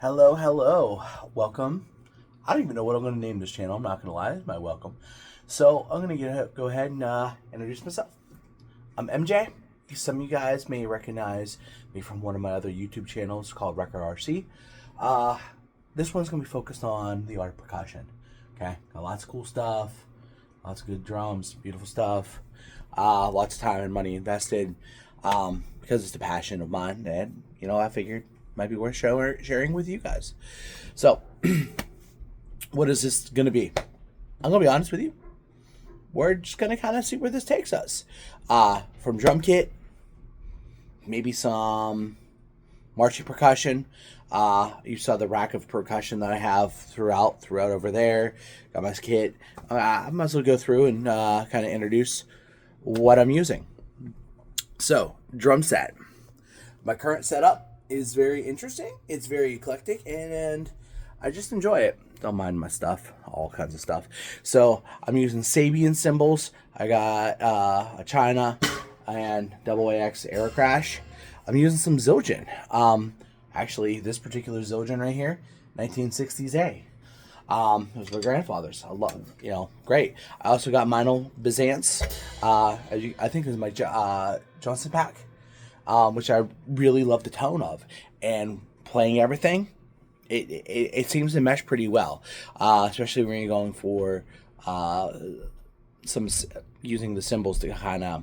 Hello, hello. Welcome. I don't even know what I'm going to name this channel. I'm not going to lie. It's my welcome. So I'm going to go ahead and introduce myself. I'm MJ. Some of you guys may recognize me from one of my other YouTube channels called Record RC. This one's going to be focused on the art of percussion. Okay? Got lots of cool stuff. Lots of good drums. Beautiful stuff. Lots of time and money invested. Because it's a passion of mine. And, I figured might be worth sharing with you guys. So, what is this going to be? I'm going to be honest with you. We're just going to kind of see where this takes us. From drum kit, maybe some marching percussion. You saw the rack of percussion that I have throughout over there. Got my kit. I might as well go through and kind of introduce what I'm using. So, drum set. My current setup is very interesting. It's very eclectic, and I just enjoy it. Don't mind my stuff, all kinds of stuff. So I'm using Sabian cymbals. I got a China and AAX Air Crash. I'm using some Zildjian. Actually, this particular Zildjian right here, 1960s A. It was my grandfather's. I love, great. I also got Meinl Byzance. I think it was my Johnson pack. Which I really love the tone of, and playing everything, it seems to mesh pretty well, especially when you're going for using the cymbals to kind of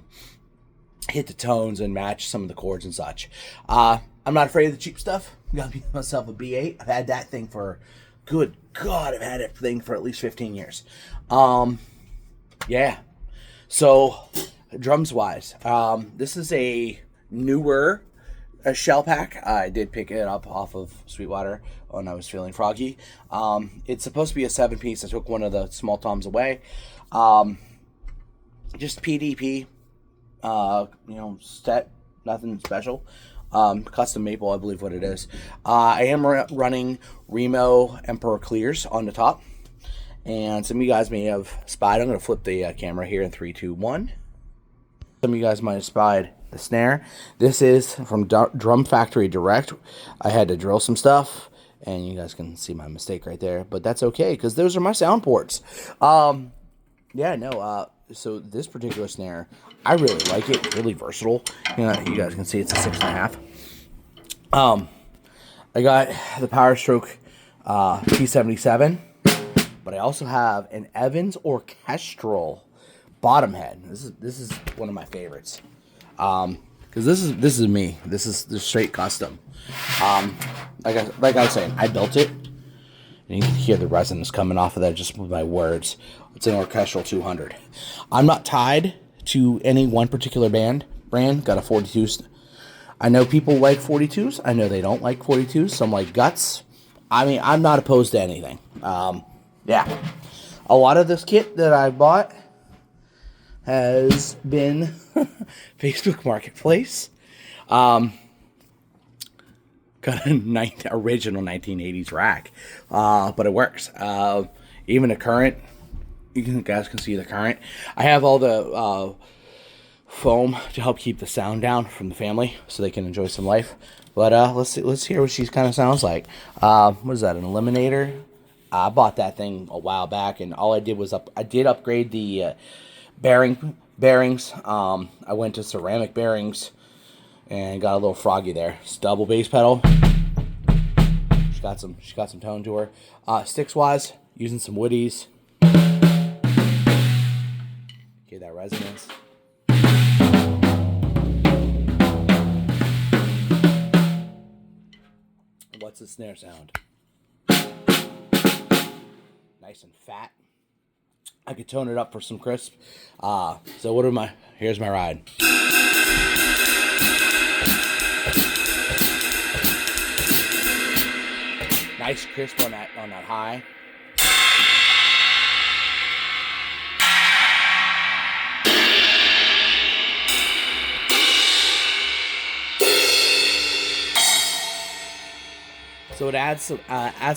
hit the tones and match some of the chords and such. I'm not afraid of the cheap stuff. Got myself a B8. I've had that thing for, good God, I've had that thing for at least 15 years. Yeah. So, drums wise, this is a newer shell pack. I did pick it up off of Sweetwater when I was feeling froggy. It's supposed to be a 7-piece. I took one of the small toms away. Just PDP, set, nothing special. Custom maple, I believe what it is. I am running Remo Emperor clears on the top, and some of you guys may have spied. I'm going to flip the camera here in 3, 2, 1. Some of you guys might have spied the snare. This is from Drum Factory Direct. I had to drill some stuff, and you guys can see my mistake right there, but that's okay because those are my sound ports. So this particular snare, I really like it. Really versatile. You guys can see it's a 6.5. I got the Power Stroke P77, but I also have an Evans Orchestral bottom head. This is one of my favorites. Because this is me. This is the straight custom. Like I was saying, I built it, and you can hear the resonance coming off of that just with my words. It's an Orchestral 200. I'm not tied to any one particular brand. Got a 42. I know people like 42s. I know they don't like 42s. Some like guts. I mean, I'm not opposed to anything. Yeah. A lot of this kit that I bought has been Facebook Marketplace. Got an original 1980s rack, but it works. Even the current, you guys can see the current. I have all the foam to help keep the sound down from the family, so they can enjoy some life. But let's hear what she kind of sounds like. What is that? An Eliminator? I bought that thing a while back, and all I did was upgrade the bearings. I went to ceramic bearings and got a little froggy there. It's double bass pedal. She got some tone to her. Sticks wise, using some woodies. Hear that resonance. What's the snare sound? Nice and fat. I could tone it up for some crisp. So here's my ride. Nice crisp on that high. So it adds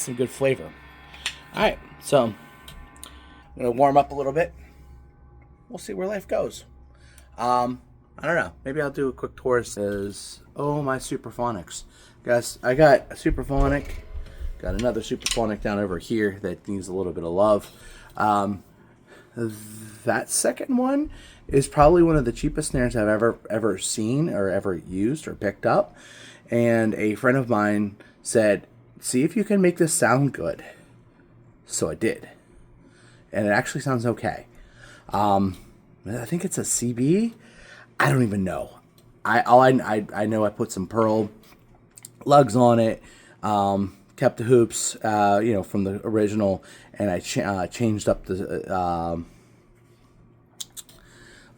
some good flavor. All right, so I'm gonna warm up a little bit. We'll see where life goes. I don't know. Maybe I'll do a quick tour. My Superphonics, guys. I got a Superphonic Got another Superphonic down over here that needs a little bit of love. That second one is probably one of the cheapest snares I've ever seen or ever used or picked up. And a friend of mine said, see if you can make this sound good. So I did. And it actually sounds okay. I think it's a CB. I don't even know. I know I put some pearl lugs on it. Kept the hoops, from the original, and I changed up the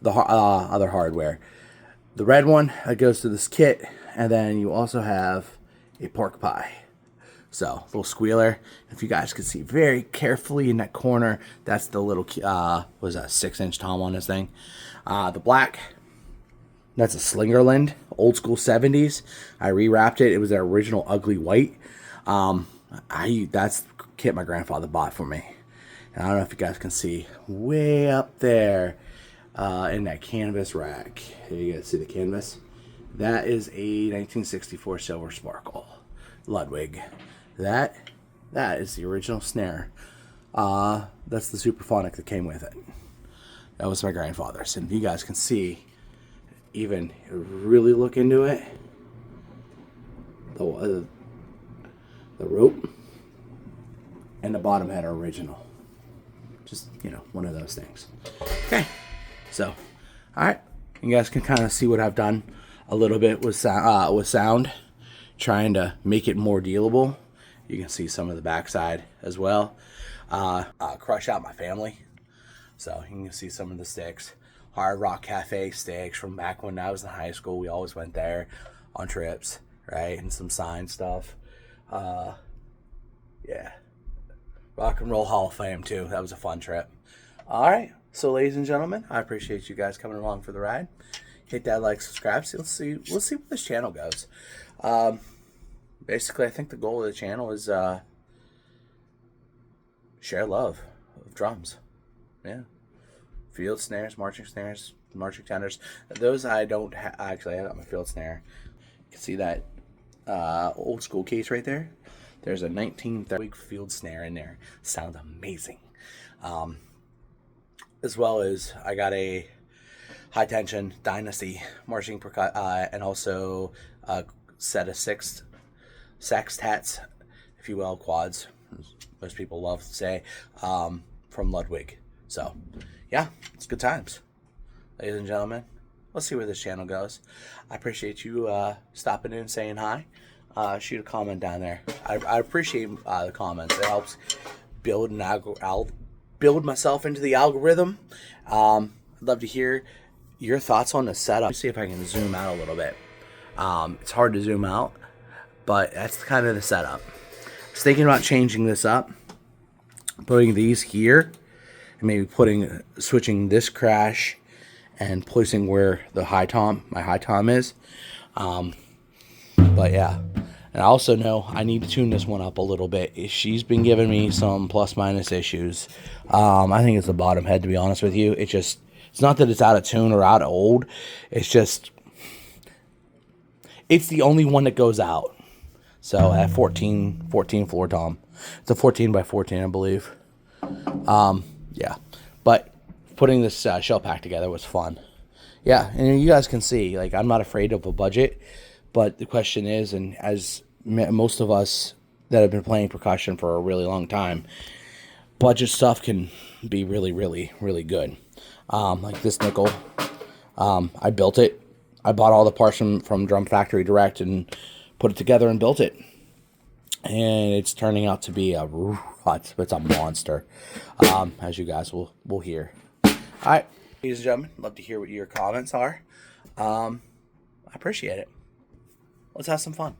other hardware. The red one goes to this kit, and then you also have a pork pie. So, little squealer. If you guys can see very carefully in that corner, that's the little, was that 6-inch tom on this thing. The black, that's a Slingerland, old school 70s. I rewrapped it. It was their original ugly white. That's the kit my grandfather bought for me. And I don't know if you guys can see way up there, in that canvas rack. Here you guys see the canvas. That is a 1964 Silver Sparkle Ludwig. That is the original snare. That's the Superphonic that came with it. That was my grandfather's. And if you guys can see, even really look into it, the rope and the bottom head are original. Just, one of those things. Okay, so, alright, you guys can kind of see what I've done a little bit with sound, trying to make it more dealable. You can see some of the backside as well. Crush Out My Family. So you can see some of the sticks. Hard Rock Cafe sticks from back when I was in high school. We always went there on trips, right? And some signed stuff. Yeah. Rock and Roll Hall of Fame too. That was a fun trip. Alright, so ladies and gentlemen, I appreciate you guys coming along for the ride. Hit that like, subscribe. So let's see where this channel goes. Basically, I think the goal of the channel is share love of drums. Yeah. Field snares, marching tenders. Those I don't actually, I got my field snare. You can see that old school case right there. There's a 1930 field snare in there. Sounds amazing. As well as I got a high tension Dynasty marching and also a set of sextets, if you will, quads, most people love to say, from Ludwig. So, yeah, it's good times. Ladies and gentlemen, let's see where this channel goes. I appreciate you stopping in and saying hi. Shoot a comment down there. I appreciate the comments. It helps build build myself into the algorithm. I'd love to hear your thoughts on the setup. Let me see if I can zoom out a little bit. It's hard to zoom out, but that's kind of the setup. I was thinking about changing this up, putting these here, and maybe switching this crash and placing where the my high tom is. But yeah, and I also know I need to tune this one up a little bit. She's been giving me some plus minus issues. I think it's the bottom head, to be honest with you. It's not that it's out of tune or out of old. It's the only one that goes out. So at 14 floor tom. It's a 14 by 14, I believe. Yeah, but putting this shell pack together was fun. Yeah, and you guys can see, like, I'm not afraid of a budget, but the question is, and as most of us that have been playing percussion for a really long time, budget stuff can be really, really, really good. Like this nickel, I built it. I bought all the parts from Drum Factory Direct and put it together and built it. And it's turning out to be it's a monster, as you guys will hear. All right, ladies and gentlemen, love to hear what your comments are. I appreciate it. Let's have some fun.